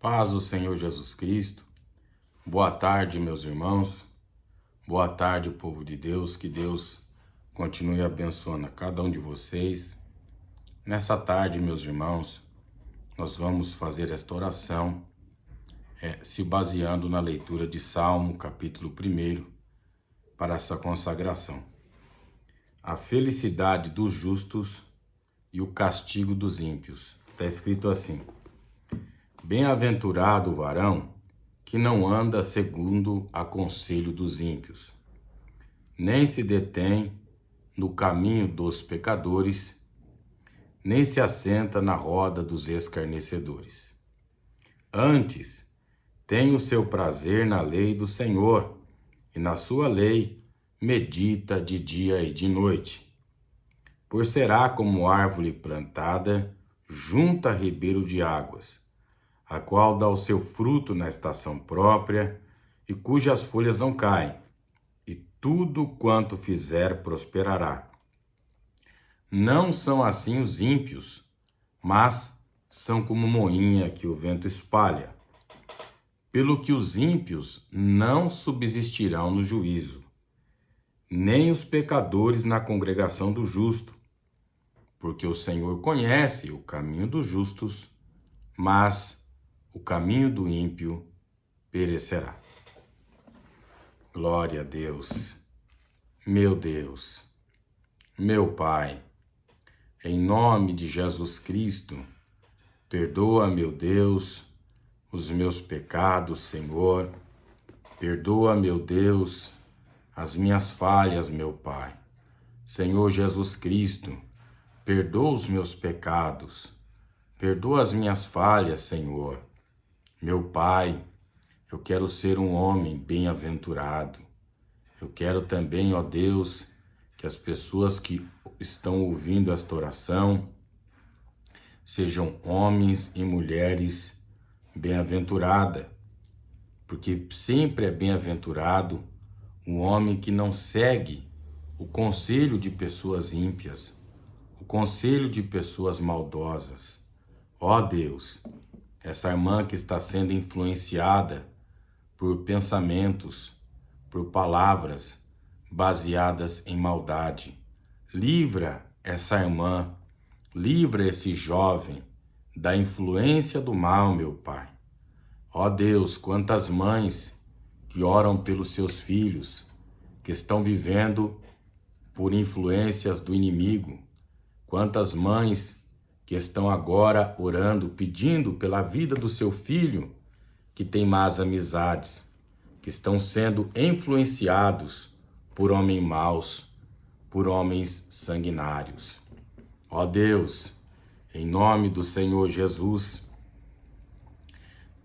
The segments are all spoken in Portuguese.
Paz do Senhor Jesus Cristo. Boa tarde, meus irmãos. Boa tarde, povo de Deus. Que Deus continue abençoando a cada um de vocês. Nessa tarde, meus irmãos, nós vamos fazer esta oração se baseando na leitura de Salmo, capítulo 1, para essa consagração. A felicidade dos justos e o castigo dos ímpios. Está escrito assim: Bem-aventurado o varão que não anda segundo o conselho dos ímpios, nem se detém no caminho dos pecadores, nem se assenta na roda dos escarnecedores. Antes, tem o seu prazer na lei do Senhor, e na sua lei medita de dia e de noite. Por será como árvore plantada junto a ribeiro de águas, a qual dá o seu fruto na estação própria, e cujas folhas não caem, e tudo quanto fizer prosperará. Não são assim os ímpios, mas são como moinha que o vento espalha. Pelo que os ímpios não subsistirão no juízo, nem os pecadores na congregação do justo, porque o Senhor conhece o caminho dos justos, mas o caminho do ímpio perecerá. Glória a Deus, meu Pai, em nome de Jesus Cristo, perdoa, meu Deus, os meus pecados, Senhor. Perdoa, meu Deus, as minhas falhas, meu Pai. Senhor Jesus Cristo, perdoa os meus pecados. Perdoa as minhas falhas, Senhor. Meu Pai, eu quero ser um homem bem-aventurado. Eu quero também, ó Deus, que as pessoas que estão ouvindo esta oração sejam homens e mulheres bem-aventurada, porque sempre é bem-aventurado um homem que não segue o conselho de pessoas ímpias, o conselho de pessoas maldosas. Ó Deus, essa irmã que está sendo influenciada por pensamentos, por palavras baseadas em maldade, livra essa irmã, livra esse jovem da influência do mal, meu Pai. Ó Deus, quantas mães que oram pelos seus filhos, que estão vivendo por influências do inimigo. Quantas mães que estão agora orando, pedindo pela vida do seu filho, que tem más amizades, que estão sendo influenciados por homens maus, por homens sanguinários. Ó Deus, em nome do Senhor Jesus,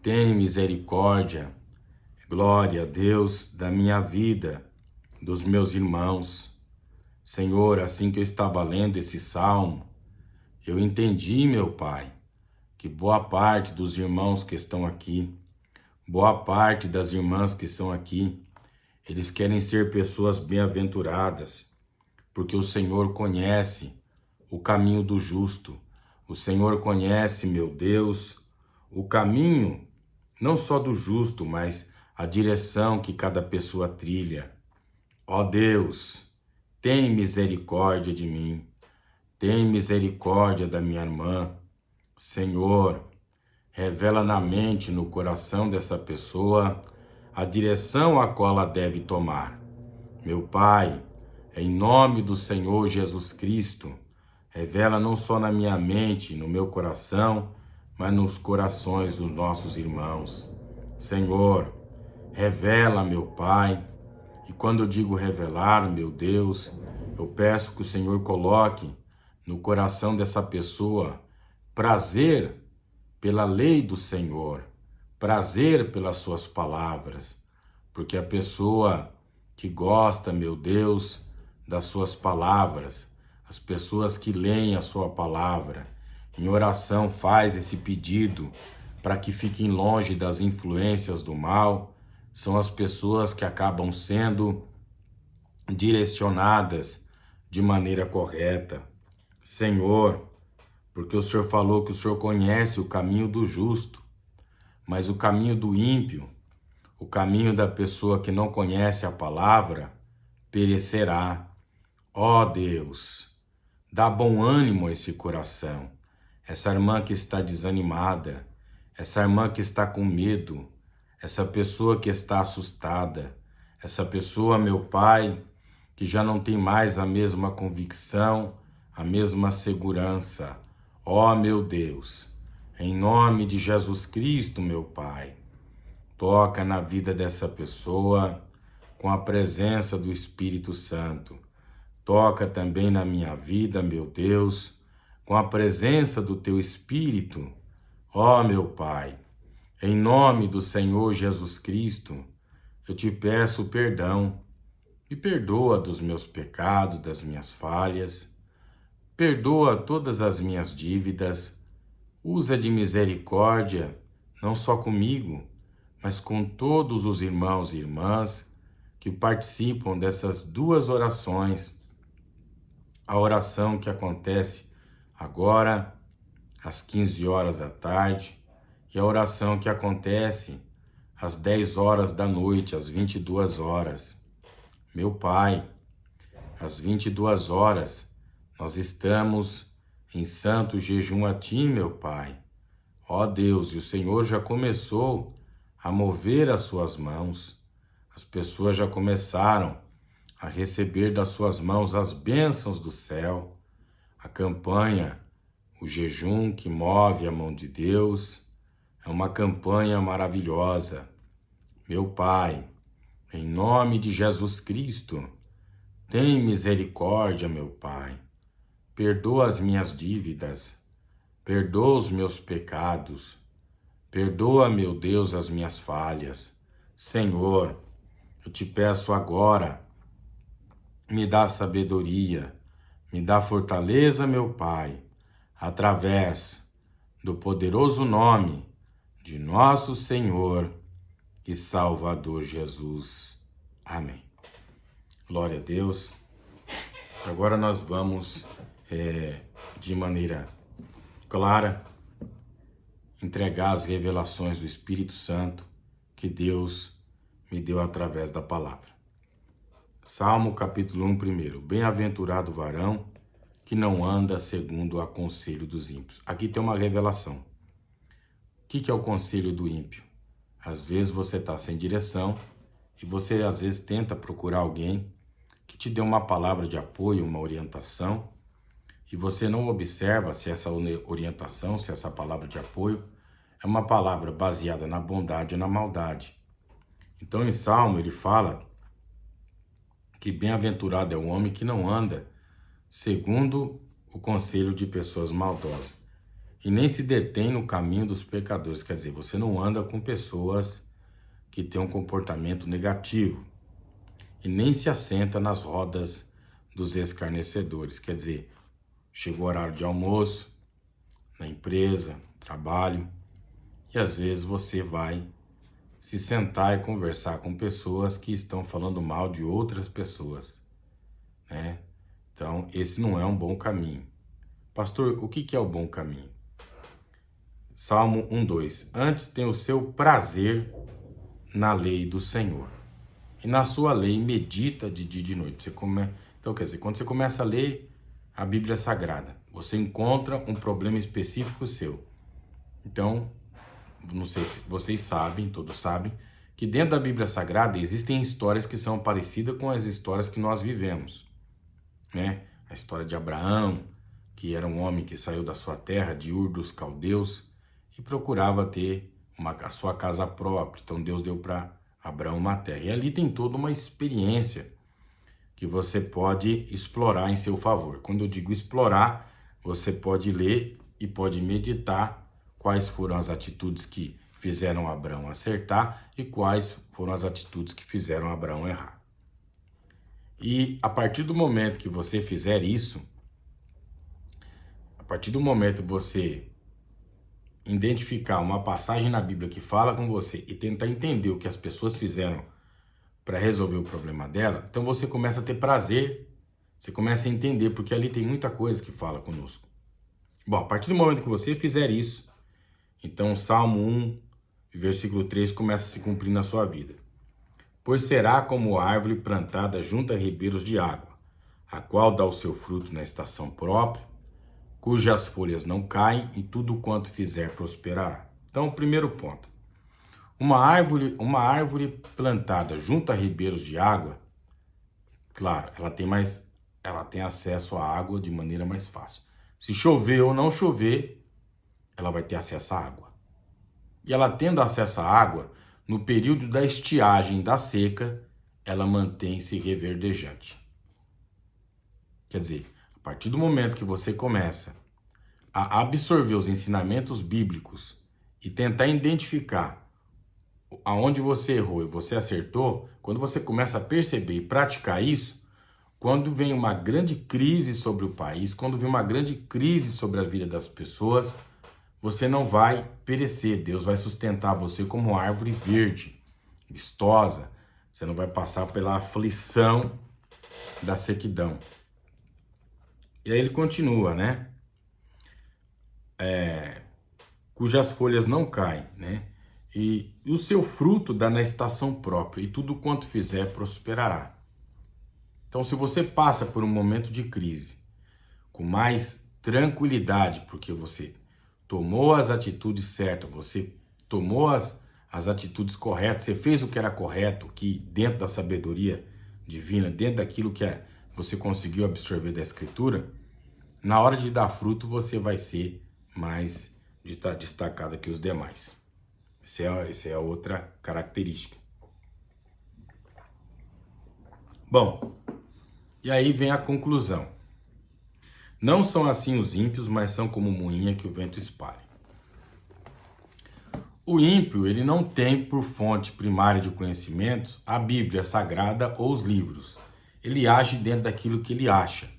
tem misericórdia, glória a Deus, da minha vida, dos meus irmãos. Senhor, assim que eu estava lendo esse salmo, eu entendi, meu Pai, que boa parte dos irmãos que estão aqui, boa parte das irmãs que estão aqui, eles querem ser pessoas bem-aventuradas, porque o Senhor conhece o caminho do justo. O Senhor conhece, meu Deus, o caminho não só do justo, mas a direção que cada pessoa trilha. Ó Deus, tem misericórdia de mim, tem misericórdia da minha irmã. Senhor, revela na mente, no coração dessa pessoa, a direção a qual ela deve tomar. Meu Pai, em nome do Senhor Jesus Cristo, revela não só na minha mente, no meu coração, mas nos corações dos nossos irmãos. Senhor, revela, meu Pai, e quando eu digo revelar, meu Deus, eu peço que o Senhor coloque no coração dessa pessoa prazer pela lei do Senhor, prazer pelas suas palavras, porque a pessoa que gosta, meu Deus, das suas palavras, as pessoas que leem a sua palavra, em oração faz esse pedido para que fiquem longe das influências do mal, são as pessoas que acabam sendo direcionadas de maneira correta. Senhor, porque o Senhor falou que o Senhor conhece o caminho do justo. mas o caminho do ímpio, o caminho da pessoa que não conhece a palavra, perecerá. Ó Deus, dá bom ânimo a esse coração, essa irmã que está desanimada, essa irmã que está com medo, essa pessoa que está assustada, essa pessoa, meu Pai, que já não tem mais a mesma convicção, a mesma segurança. Ó meu Deus, em nome de Jesus Cristo, meu Pai, toca na vida dessa pessoa com a presença do Espírito Santo. Toca também na minha vida, meu Deus, com a presença do Teu Espírito. Ó meu Pai, em nome do Senhor Jesus Cristo, eu te peço perdão. Me perdoa dos meus pecados, das minhas falhas. Perdoa todas as minhas dívidas. Usa de misericórdia, não só comigo, mas com todos os irmãos e irmãs que participam dessas duas orações. A oração que acontece agora, às 15 horas da tarde, e a oração que acontece às 10 horas da noite, às 22 horas. Meu Pai, às 22 horas, nós estamos em santo jejum a Ti, meu Pai. Ó Deus, e o Senhor já começou a mover as suas mãos. As pessoas já começaram a receber das suas mãos as bênçãos do céu. A campanha, o jejum que move a mão de Deus, é uma campanha maravilhosa. Meu Pai, em nome de Jesus Cristo, tem misericórdia, meu Pai. Perdoa as minhas dívidas, perdoa os meus pecados, perdoa, meu Deus, as minhas falhas. Senhor, eu te peço agora, me dá sabedoria, me dá fortaleza, meu Pai, através do poderoso nome de nosso Senhor e Salvador Jesus. Amém. Glória a Deus. Agora nós vamos, de maneira clara, entregar as revelações do Espírito Santo que Deus me deu através da palavra. Salmo capítulo 1, primeiro. Bem-aventurado o varão que não anda segundo o aconselho dos ímpios. Aqui tem uma revelação. O que é o conselho do ímpio? Às vezes você está sem direção e você às vezes tenta procurar alguém que te dê uma palavra de apoio, uma orientação, e você não observa se essa orientação, se essa palavra de apoio é uma palavra baseada na bondade ou na maldade. Então em Salmo ele fala que bem-aventurado é o homem que não anda segundo o conselho de pessoas maldosas e nem se detém no caminho dos pecadores. Quer dizer, você não anda com pessoas que têm um comportamento negativo e nem se assenta nas rodas dos escarnecedores. Quer dizer, chegou o horário de almoço, na empresa, no trabalho, e às vezes você vai se sentar e conversar com pessoas que estão falando mal de outras pessoas, né? Então, esse não é um bom caminho. Pastor, o que é o bom caminho? Salmo 1:2. Antes tem o seu prazer na lei do Senhor, e na sua lei medita de dia e de noite. Então, quer dizer, quando você começa a ler a Bíblia Sagrada, você encontra um problema específico seu. Então, não sei se vocês sabem, todos sabem, que dentro da Bíblia Sagrada existem histórias que são parecidas com as histórias que nós vivemos, né? A história de Abraão, que era um homem que saiu da sua terra, de Ur dos Caldeus, e procurava ter a sua casa própria. Então Deus deu para Abraão uma terra. E ali tem toda uma experiência que você pode explorar em seu favor. Quando eu digo explorar, você pode ler e pode meditar quais foram as atitudes que fizeram Abraão acertar e quais foram as atitudes que fizeram Abraão errar. E a partir do momento que você fizer isso, a partir do momento que você identificar uma passagem na Bíblia que fala com você e tentar entender o que as pessoas fizeram para resolver o problema dela, então você começa a ter prazer, você começa a entender, porque ali tem muita coisa que fala conosco. Bom, a partir do momento que você fizer isso, então Salmo 1, E versículo 3 começa a se cumprir na sua vida. Pois será como árvore plantada junto a ribeiros de água, a qual dá o seu fruto na estação própria, cujas folhas não caem e tudo quanto fizer prosperará. Então, o primeiro ponto. Uma árvore plantada junto a ribeiros de água, claro, ela tem acesso à água de maneira mais fácil. Se chover ou não chover, ela vai ter acesso à água. E ela tendo acesso à água, no período da estiagem, da seca, ela mantém-se reverdejante. Quer dizer, a partir do momento que você começa a absorver os ensinamentos bíblicos e tentar identificar aonde você errou e você acertou, quando você começa a perceber e praticar isso, quando vem uma grande crise sobre o país, quando vem uma grande crise sobre a vida das pessoas, você não vai perecer. Deus vai sustentar você como árvore verde, vistosa. Você não vai passar pela aflição da sequidão. E aí ele continua, né? Cujas folhas não caem, né? E o seu fruto dá na estação própria, e tudo quanto fizer prosperará. Então, se você passa por um momento de crise com mais tranquilidade, porque você tomou as atitudes certas, você tomou as atitudes corretas, você fez o que era correto, que dentro da sabedoria divina, dentro daquilo que você conseguiu absorver da Escritura, na hora de dar fruto você vai ser mais destacado que os demais. Essa é a outra característica. Bom, e aí vem a conclusão. Não são assim os ímpios, mas são como moinha que o vento espalha. O ímpio, ele não tem por fonte primária de conhecimentos a Bíblia Sagrada ou os livros. Ele age dentro daquilo que ele acha.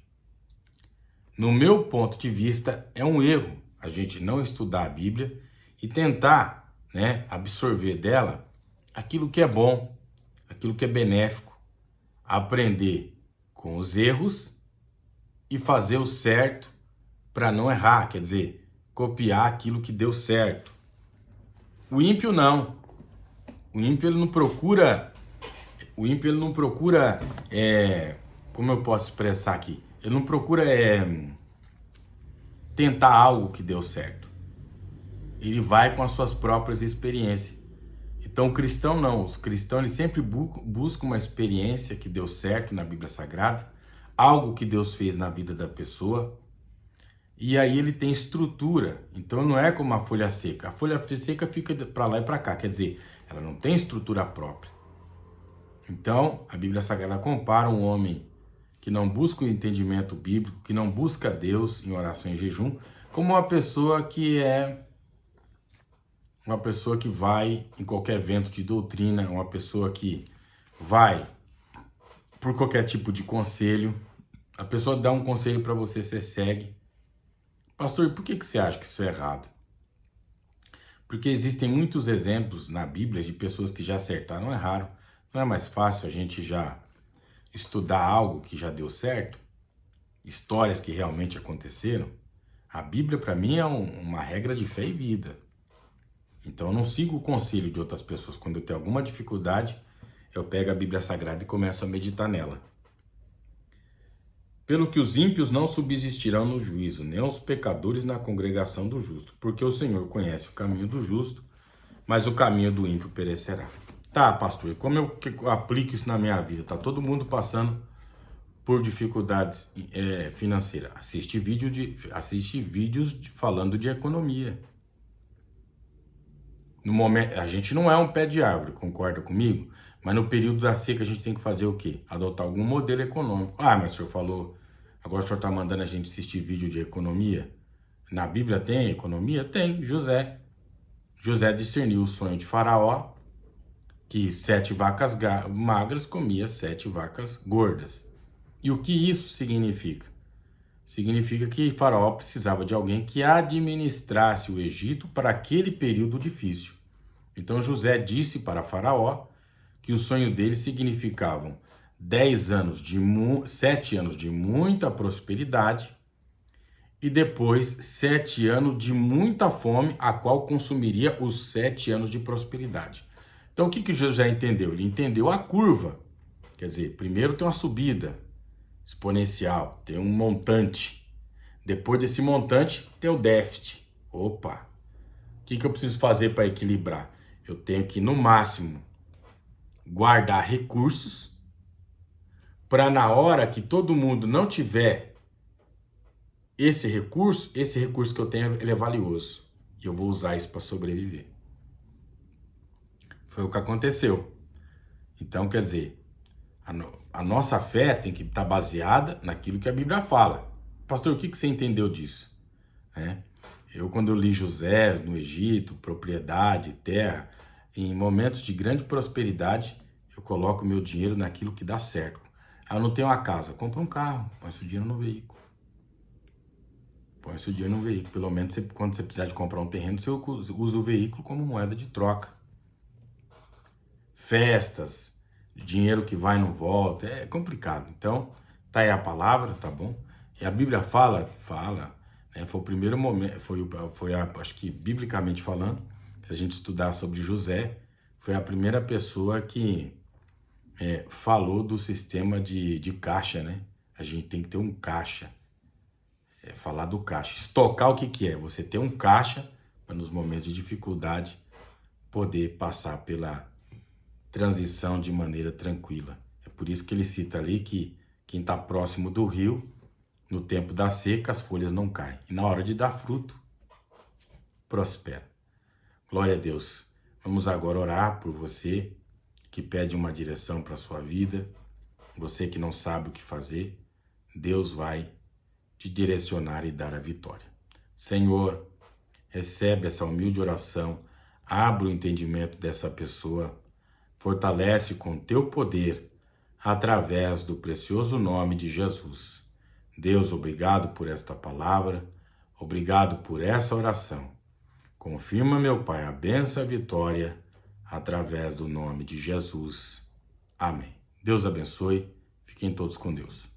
No meu ponto de vista, é um erro a gente não estudar a Bíblia e tentar, né, absorver dela aquilo que é bom, aquilo que é benéfico, aprender com os erros e fazer o certo para não errar, quer dizer, copiar aquilo que deu certo. O ímpio não. O ímpio ele não procura, como eu posso expressar aqui? Ele não procura tentar algo que deu certo. Ele vai com as suas próprias experiências. Então o cristão não. Os cristãos eles sempre buscam uma experiência que deu certo na Bíblia Sagrada, algo que Deus fez na vida da pessoa, e aí ele tem estrutura. Então não é como a folha seca. A folha seca fica para lá e para cá, quer dizer, ela não tem estrutura própria. Então a Bíblia Sagrada compara um homem que não busca o entendimento bíblico, que não busca Deus em oração e jejum, como uma pessoa que vai em qualquer vento de doutrina, uma pessoa que vai por qualquer tipo de conselho. A pessoa dá um conselho para você, você segue. Pastor, e por que você acha que isso é errado? Porque existem muitos exemplos na Bíblia de pessoas que já acertaram, erraram. Não é mais fácil a gente já estudar algo que já deu certo? Histórias que realmente aconteceram? A Bíblia, para mim, é uma regra de fé e vida. Então, eu não sigo o conselho de outras pessoas. Quando eu tenho alguma dificuldade, eu pego a Bíblia Sagrada e começo a meditar nela. Pelo que os ímpios não subsistirão no juízo, nem os pecadores na congregação do justo, porque o Senhor conhece o caminho do justo, mas o caminho do ímpio perecerá. Tá, pastor, como eu aplico isso na minha vida? Tá todo mundo passando por dificuldades financeiras. Assiste vídeos falando de economia. No momento, a gente não é um pé de árvore, concorda comigo? Mas no período da seca a gente tem que fazer o quê? Adotar algum modelo econômico. Ah, mas o senhor falou, agora o senhor está mandando a gente assistir vídeo de economia? Na Bíblia tem economia? Tem. José discerniu o sonho de Faraó, que 7 vacas magras comia 7 vacas gordas. E o que isso significa? Significa que Faraó precisava de alguém que administrasse o Egito para aquele período difícil. Então José disse para Faraó que o sonho dele significavam 7 anos de muita prosperidade e depois 7 anos de muita fome, a qual consumiria os 7 anos de prosperidade. Então o que José entendeu? Ele entendeu a curva. Quer dizer, primeiro tem uma subida exponencial, tem um montante. Depois desse montante tem o déficit. Opa! O que eu preciso fazer para equilibrar? Eu tenho que, no máximo, guardar recursos para na hora que todo mundo não tiver esse recurso que eu tenho ele é valioso. E eu vou usar isso para sobreviver. Foi o que aconteceu. Então, quer dizer, a nossa fé tem que estar baseada naquilo que a Bíblia fala. Pastor, o que você entendeu disso? Quando eu li José no Egito, propriedade, terra, em momentos de grande prosperidade, eu coloco meu dinheiro naquilo que dá certo. Eu não tenho uma casa, compra um carro, põe seu dinheiro no veículo. Põe seu dinheiro no veículo. Pelo menos quando você precisar de comprar um terreno, você usa o veículo como moeda de troca. Festas, dinheiro que vai e não volta, é complicado. Então, tá aí a palavra, tá bom? E a Bíblia fala, né, foi o primeiro momento, acho que biblicamente falando, se a gente estudar sobre José, foi a primeira pessoa que falou do sistema de caixa, né? A gente tem que ter um caixa. Falar do caixa. Estocar o que é? Você ter um caixa para nos momentos de dificuldade poder passar pela transição de maneira tranquila. É por isso que ele cita ali que quem está próximo do rio, no tempo da seca, as folhas não caem. E na hora de dar fruto, prospera. Glória a Deus. Vamos agora orar por você que pede uma direção para a sua vida. Você que não sabe o que fazer, Deus vai te direcionar e dar a vitória. Senhor, recebe essa humilde oração, abre o entendimento dessa pessoa, fortalece com teu poder, através do precioso nome de Jesus. Deus, obrigado por esta palavra, obrigado por essa oração. Confirma, meu Pai, a bênção e a vitória, através do nome de Jesus. Amém. Deus abençoe. Fiquem todos com Deus.